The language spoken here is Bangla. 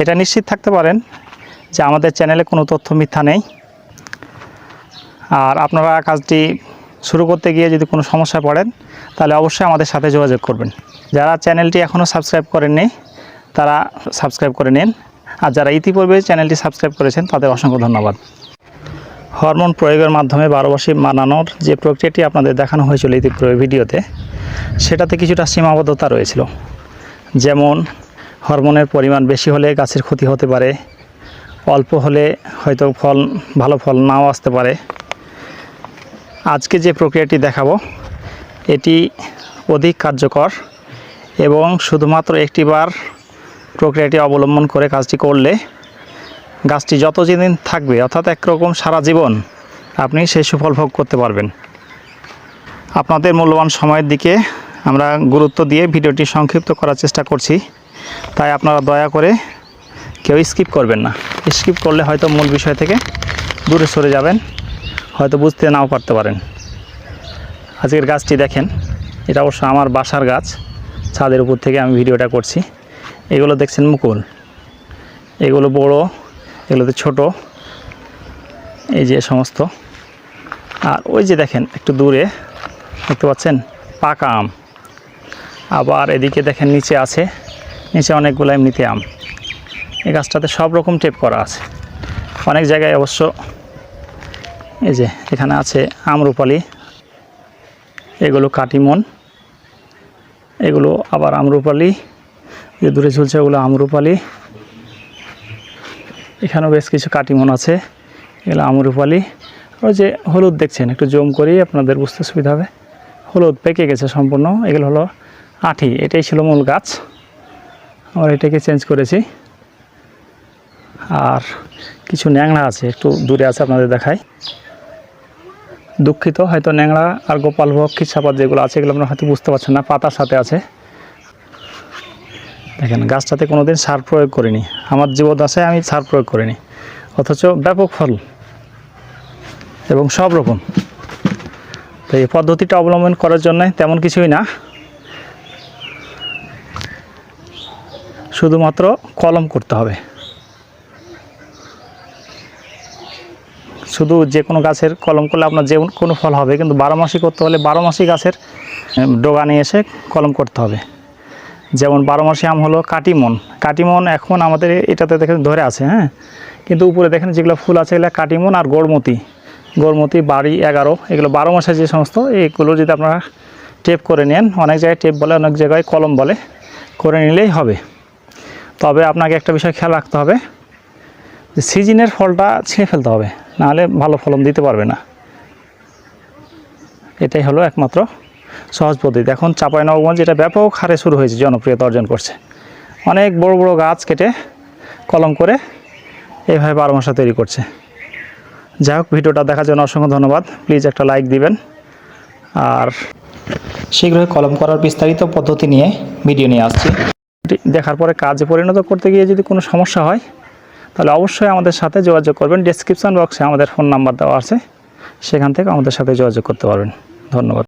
এটা নিশ্চিত থাকতে পারেন যে আমাদের চ্যানেলে কোনো তথ্য মিথ্যা নেই। আর আপনারা কাজটি শুরু করতে গিয়ে যদি কোনো সমস্যায় পড়েন তাহলে অবশ্যই আমাদের সাথে যোগাযোগ করবেন। যারা চ্যানেলটি এখনও সাবস্ক্রাইব করেননি তারা সাবস্ক্রাইব করে নিন, আর যারা ইতিপূর্বে চ্যানেলটি সাবস্ক্রাইব করেছেন তাদের অসংখ্য ধন্যবাদ। হরমোন প্রয়োগের মাধ্যমে বারোমাসি মানানোর যে প্রক্রিয়াটি আপনাদের দেখানো হয়েছিল ইতিপূর্বে ভিডিওতে, সেটাতে কিছুটা সীমাবদ্ধতা রয়েছিল। যেমন হরমোনের পরিমাণ বেশি হলে গাছের ক্ষতি হতে পারে, অল্প হলে হয়তো ভালো ফল নাও আসতে পারে। আজকে যে প্রক্রিয়াটি দেখাবো এটি অধিক কার্যকর এবং শুধুমাত্র একটিবার প্রক্রিয়াটি অবলম্বন করে কাজটি করলে গাছটি যতদিন থাকবে, অর্থাৎ একরকম সারা জীবন আপনি সেই সুফল ভোগ করতে পারবেন। আপনাদের মূল্যবান সময়ের দিকে আমরা গুরুত্ব দিয়ে ভিডিওটি সংক্ষিপ্ত করার চেষ্টা করছি, তাই আপনারা দয়া করে কেউ স্কিপ করবেন না। স্কিপ করলে হয়তো মূল বিষয় থেকে দূরে সরে যাবেন, হয়তো বুঝতে নাও পারতে পারেন। আজকের গাছটি দেখেন, এটা অবশ্য আমার বাসার গাছ, ছাদের উপর থেকে আমি ভিডিওটা করছি। এগুলো দেখছেন মুকুল, এগুলো বড়, এগুলোতে ছোট, এই যে সমস্ত। আর ওই যে দেখেন একটু দূরে দেখতে পাচ্ছেন পাকা আম। আবার এদিকে দেখেন নিচে আছে, নিচে অনেকগুলো এমনিতে আম। এই গাছটাতে সব রকম টেপ করা আছে। অনেক জায়গায় অবশ্য এই যে এখানে আছে আমরুপালি, এগুলো কাটিমন, এগুলো আবার আমরুপালি, যে দূরে ঝুলছে ওগুলো আমরুপালি। এখানেও বেশ কিছু কাটিমন আছে, এগুলো আমরুপালি। ওই যে হলুদ দেখছেন, একটু জুম করেই আপনাদের বুঝতে সুবিধা হবে। হলুদ পেকে গেছে সম্পূর্ণ, এগুলো হলো আঠি। এটাই ছিল মূল গাছ, আমরা এটাকে চেঞ্জ করেছি। আর কিছু ন্যাংড়া আছে, একটু দূরে আছে, আপনাদের দেখাই। দুঃখিত, হয়তো ন্যাংড়া আর গোপালভোগ খিসাপাত যেগুলো আছে এগুলো আপনারা হয়তো বুঝতে পারছেন না, পাতার সাথে আছে। দেখেন গাছটাতে কোনো দিন সার প্রয়োগ করিনি, আমার জীবদ্দশায় আমি সার প্রয়োগ করিনি, অথচ ব্যাপক ফল এবং সব রকম। তো এই পদ্ধতিটা অবলম্বন করার জন্য তেমন কিছুই না, শুধুমাত্র কলম করতে হবে। শুধু যে কোনো গাছের কলম করলে আপনার যে কোনো ফল হবে, কিন্তু বারোমাসি করতে হলে বারোমাসি গাছের ডগা নিয়ে এসে কলম করতে হবে। যেমন বারোমাসি আম হলো কাটিমন। কাটিমন এখন আমাদের এটাতে দেখেন ধরে আছে, হ্যাঁ, কিন্তু উপরে দেখেন যেগুলো ফুল আছে এগুলো কাটিমন। আর গড়মতি বাড়ি 11, এগুলো 12 মাসে যে সমস্ত, এইগুলো যদি আপনারা টেপ করে নেন, অনেক জায়গায় টেপ বলে, অনেক জায়গায় কলম বলে, করে নিলেই হবে। তবে আপনাকে একটা বিষয় খেয়াল রাখতে হবে যে সিজনের ফলটা ছিঁড়ে ফেলতে হবে, নাহলে ভালো ফলন দিতে পারবে না। এটাই হলো একমাত্র সহজ পদ্ধতি। এখন চাঁপাইনবাবগঞ্জ এটা ব্যাপক হারে শুরু হয়েছে, জনপ্রিয়তা অর্জন করছে। অনেক বড় বড় গাছ কেটে কলম করে এইভাবে বারোমাসা তৈরি করছে। যাই হোক, ভিডিওটা দেখার জন্য অসংখ্য ধন্যবাদ। প্লিজ একটা লাইক দিবেন। আর শীঘ্রই কলম করার বিস্তারিত পদ্ধতি নিয়ে ভিডিও নিয়ে আসছি। দেখার পরে কাজে পরিণত করতে গিয়ে যদি কোনো সমস্যা হয় তাহলে অবশ্যই আমাদের সাথে যোগাযোগ করবেন। ডেসক্রিপশন বক্সে আমাদের ফোন নাম্বার দেওয়া আছে, সেখান থেকে আমাদের সাথে যোগাযোগ করতে পারবেন। ধন্যবাদ।